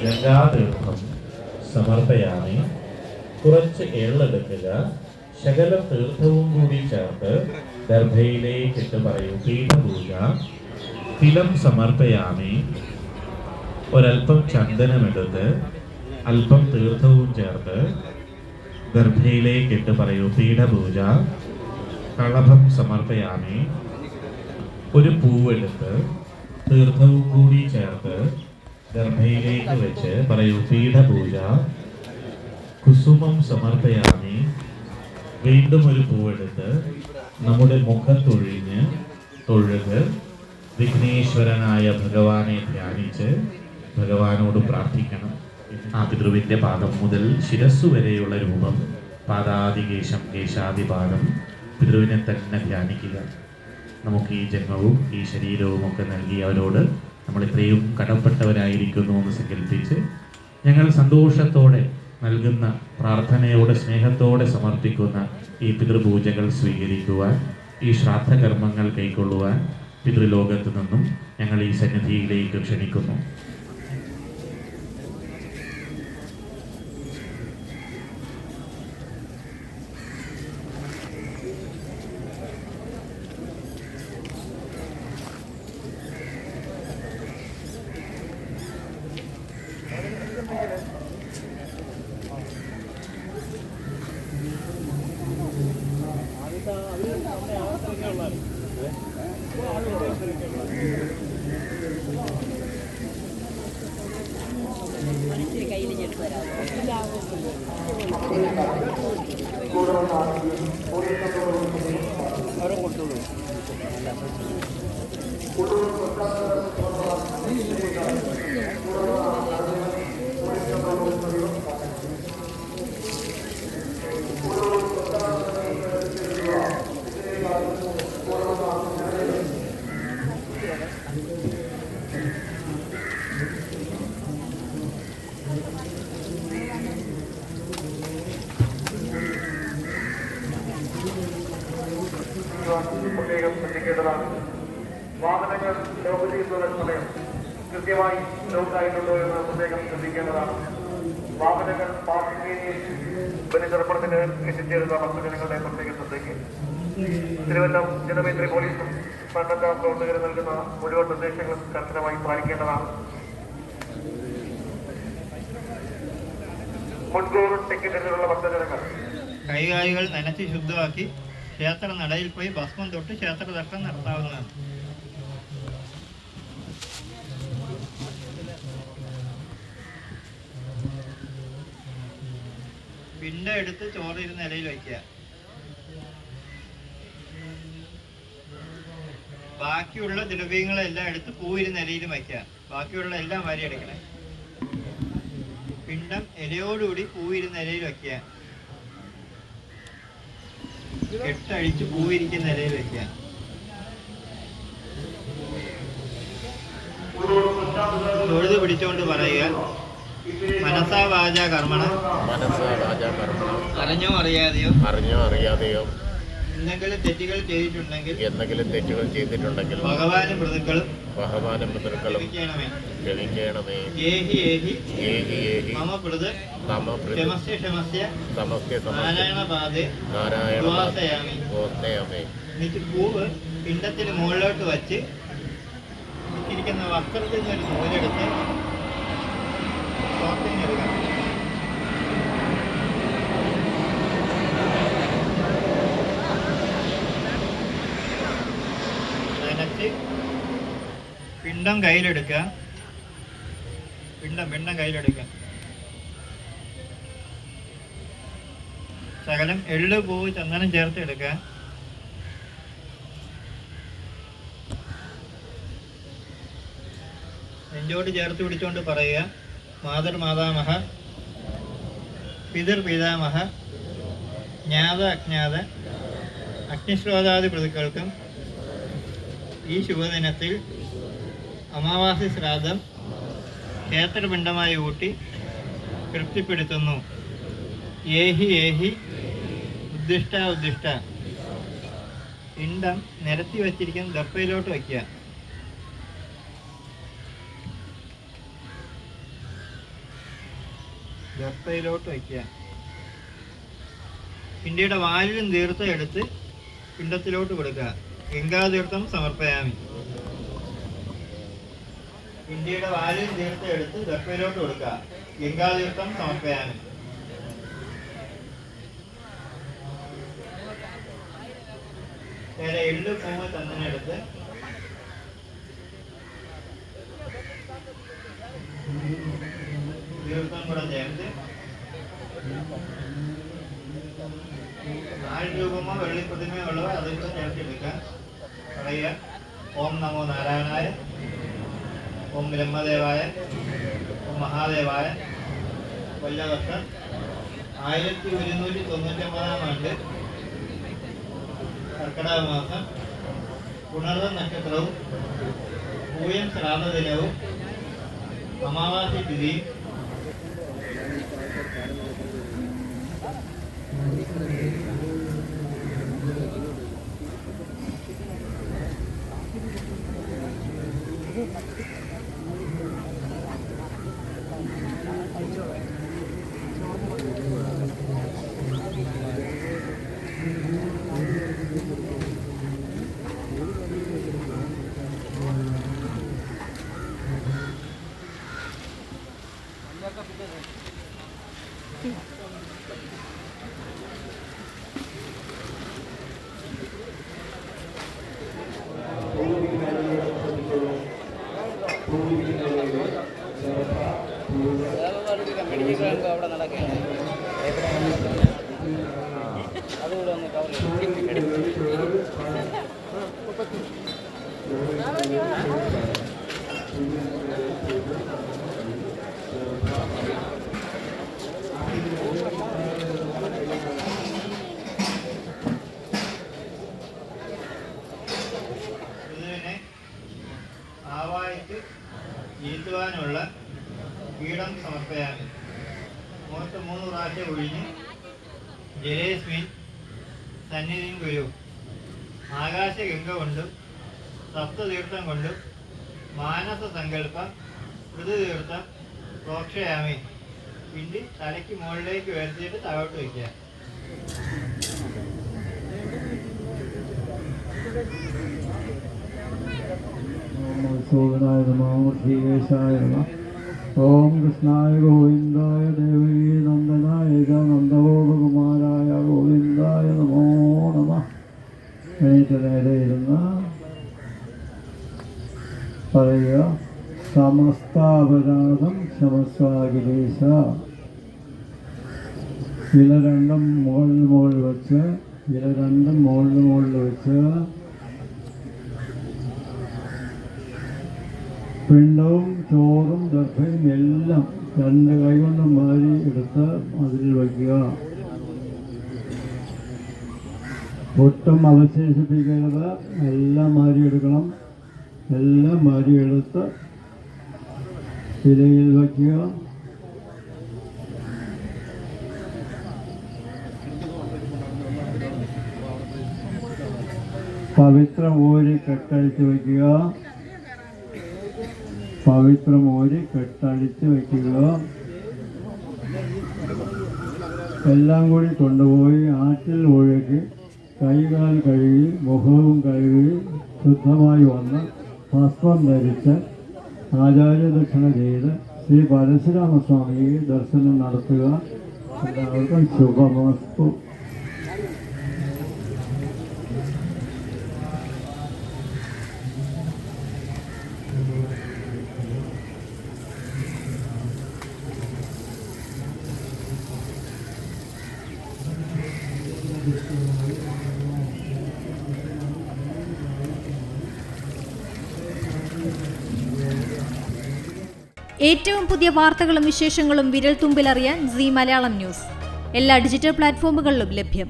ഗംഗാതീർത്ഥം സമർപ്പയാമി. കുറച്ച് എള്ളെടുക്കുക, ശകലം തീർത്ഥവും കൂടി ചേർത്ത് ദർഭയിലേക്കിട്ട് പറയൂ പീഠപൂജ. തിലം സമർപ്പയാമി. ഒരൽപ്പം ചന്ദനമെടുത്ത് അല്പം തീർത്ഥവും ചേർത്ത് ദർഭയിലേക്കിട്ട് പറയൂ പീഠപൂജ. കളഭം സമർപ്പയാമി. ഒരു പൂവെടുത്ത് തീർത്ഥവും കൂടി ചേർത്ത് ദർഭയിലേക്ക് വെച്ച് പറയൂ പീഠപൂജ. കുസുമം സമർപ്പയാമി. വീണ്ടും ഒരു പൂവെടുത്ത് നമ്മുടെ മുഖത്തൊഴിഞ്ഞ് തൊഴുത് വിഘ്നേശ്വരനായ ഭഗവാനെ ധ്യാനിച്ച് ഭഗവാനോട് പ്രാർത്ഥിക്കണം. ആ പിതൃവിൻ്റെ പാദം മുതൽ ശിരസ്സു വരെയുള്ള രൂപം, പാദാദികേശം കേശാദിപാദം, പിതൃവിനെ തന്നെ ധ്യാനിക്കുക. നമുക്ക് ഈ ജന്മവും ഈ ശരീരവും ഒക്കെ നൽകിയവരോട് നമ്മൾ ഇത്രയും കടപ്പെട്ടവരായിരിക്കുന്നു എന്ന് സങ്കല്പിച്ച് ഞങ്ങൾ സന്തോഷത്തോടെ നൽകുന്ന പ്രാർത്ഥനയോടെ സ്നേഹത്തോടെ സമർപ്പിക്കുന്ന ഈ പിതൃപൂജകൾ സ്വീകരിക്കുവാൻ, ഈ ശ്രാദ്ധകർമ്മങ്ങൾ കൈക്കൊള്ളുവാൻ പിതൃലോകത്തു നിന്നും ഞങ്ങൾ ഈ സന്നിധിയിലേക്ക് ക്ഷണിക്കുന്നു. പ്രത്യേകം ശ്രദ്ധിക്കേണ്ടതാണ്. വാഹനങ്ങൾ ലോക്ക് ചെയ്യുന്ന സമയം കൃത്യമായി ലോക്കായിട്ടുണ്ടോ എന്ന് പ്രത്യേകം ശ്രദ്ധിക്കേണ്ടതാണ്. വാഹനങ്ങൾ പാർക്കിംഗ് ഏരിയയിൽ ബലിതർപ്പണത്തിന് എത്തിച്ചേരുന്ന ഭക്തജനങ്ങളുടെ പ്രത്യേക ശ്രദ്ധയ്ക്ക് തിരുവല്ലം ജനമേത്രി പോലീസും സന്നദ്ധ പ്രവർത്തകർ നൽകുന്ന മുഴുവൻ നിർദ്ദേശങ്ങളും കർശനമായി പാലിക്കേണ്ടതാണ്. മുൻകൂർ ടിക്കറ്റിലുള്ള ഭക്തജനങ്ങൾ കൈകാലികൾ നനച്ച് ശുദ്ധമാക്കി ക്ഷേത്ര നടയിൽ പോയി ഭസ്മം തൊട്ട് ക്ഷേത്ര ദർശനം നടത്താവുന്നതാണ്. പിണ്ട എടുത്ത് ചോറിരുന്ന ഇലയിൽ വയ്ക്കുക. ബാക്കിയുള്ള ദ്രവ്യങ്ങളെല്ലാം എടുത്ത് പൂവിരുന്ന ഇലയിലും വയ്ക്കുക. ബാക്കിയുള്ള എല്ലാം വാരി എടുക്കണേ. പിണ്ടം ഇലയോടുകൂടി പൂവിരുന്ന ഇലയിൽ വയ്ക്കുക. കെട്ടഴിച്ച് പൂവിരിക്കുന്ന ഇലയിൽ വയ്ക്കുക. തൊഴുത് പിടിച്ചുകൊണ്ട് പറയുക, മനസാ വാച കർമ്മണ, അറിഞ്ഞോ അറിയാതെയോ എന്തെങ്കിലും തെറ്റുകൾ ചെയ്തിട്ടുണ്ടെങ്കിൽ ഭഗവാനും പിതൃക്കളും ക്ഷമിക്കണമേ. മമ പിതൃ ക്ഷമസ്യ നാരായണപാദേ എന്നിട്ട് പൂവ് പിണ്ടത്തിന് മുകളിലോട്ട് വച്ച് ഇരിക്കുന്ന വസ്ത്രത്തിൽ നിന്ന് ഒരു നൂലെടുത്ത് എടുക്കാം. നനച്ച് പിണ്ടം കയ്യിലെടുക്കുക. പിണ്ടം കയ്യിലെടുക്കുക. ശകലം എള്ള് പൂവ് ചന്ദനം ചേർത്ത് എടുക്കുക. നെഞ്ചോട് ചേർത്ത് പിടിച്ചുകൊണ്ട് പറയുക, മാതൃമാതാമഹ പിതൃപിതാമഹ ജ്ഞാത അജ്ഞാത അഗ്നിശ്രോതാദി പ്രതികൾക്കും ഈ ശുഭദിനത്തിൽ അമാവാസി ശ്രാദ്ധം ക്ഷേത്രപിണ്ഡമായി ഊട്ടി തൃപ്തിപ്പെടുത്തുന്നു. ഏഹി ഏഹി ഉദ്ദിഷ്ട. പിണ്ഡം നിരത്തി വച്ചിരിക്കുന്ന ദർപ്പയിലോട്ട് വയ്ക്കുക. ഗർഭയിലോട്ട് വയ്ക്കുക. പിണ്ടിയുടെ വാലിലും തീർത്ഥം എടുത്ത് പിണ്ടത്തിലോട്ട് കൊടുക്കുക. ഗംഗാതീർത്ഥം സമർപ്പയാമി. പിണ്ടിയുടെ വാലിലും തീർത്ഥം എടുത്ത് ഗർഭയിലോട്ട് കൊടുക്കുക. ഗംഗാതീർത്ഥം സമർപ്പയാമി. വേറെ എള്ളു പൂവ് ചന്ദനെടുത്ത് തീർത്ഥം കൂടെ ചേർത്ത് 4 രൂപമോ വെള്ളിപ്രതിമയോ ഉള്ളവർ അതിലൂടെ ചേർത്തെടുക്കുക. പറയുക: ഓം നമോ നാരായണായ, ഓം ബ്രഹ്മദേവായ, ഓം മഹാദേവായ. കൊല്ലവർഷം 1199 ആണ്ട് കർക്കിടക മാസം പുണർവ നക്ഷത്രവും പൂയം ശ്രാദ്ധ ദിനവും അമാവാസി തിഥിയും അവിടെ നടക്കുകയാണ്. അതുകൂടെ ഒന്ന് കവർ ആവായിട്ട് ഇരുത്തുവാനുള്ള പീഠം സമർപ്പയാമി. മുഖത്ത് 3 പ്രാവശ്യം ഒഴിഞ്ഞ് ജലേസ്മിൻ സന്നിധിയും ഗുരു ആകാശഗംഗ കൊണ്ടും സപ്തതീർത്ഥം കൊണ്ടും മാനസ സങ്കല്പം ഋതുതീർത്ഥം പ്രോക്ഷയാമി. പിണ്ടി തലയ്ക്ക് മുകളിലേക്ക് ഉയർത്തിയിട്ട് താഴോട്ട് വയ്ക്കുക. സോദനായ നമോ ശ്രീകേശായ നമഃ. ഓം കൃഷ്ണായ ഗോവിന്ദായ ദേവകീ നന്ദനായ നന്ദഗോപകുമാരായ ഗോവിന്ദായ നമോ നമഃ. എണീറ്റ് നേരെ ഇരുന്ന് പറയുക: സമസ്താപരാധം ക്ഷമസ്വാഗിരീശ. ഇല രണ്ടും മുകളിൽ വെച്ച് പിണ്ടവും ചോറും ദർഭയും എല്ലാം 2 കൈ കൊണ്ട് മാരി എടുത്ത് അതിൽ വയ്ക്കുക. ഒട്ടും അവശേഷിപ്പിക്കരുത്. എല്ലാം മാരിയെടുക്കണം. എല്ലാം മാരിയെടുത്ത് ഇലയിൽ വയ്ക്കുക. പവിത്രം ഊരി കെട്ടഴിച്ച് വയ്ക്കുക. എല്ലാം കൂടി കൊണ്ടുപോയി ആറ്റിൽ ഒഴുകി കൈകാൽ കഴുകി മുഖവും കഴുകി ശുദ്ധമായി വന്ന് ഭസ്മം ധരിച്ച് ആചാര്യദക്ഷിണ ചെയ്ത് ശ്രീ പരശുരാമസ്വാമിയെ ദർശനം നടത്തുക. എല്ലാവർക്കും ശുഭമസ്തു. ഏറ്റവും പുതിയ വാർത്തകളും വിശേഷങ്ങളും വിരൽത്തുമ്പിലറിയാൻ സീ മലയാളം ന്യൂസ് എല്ലാ ഡിജിറ്റൽ പ്ലാറ്റ്ഫോമുകളിലും ലഭ്യം.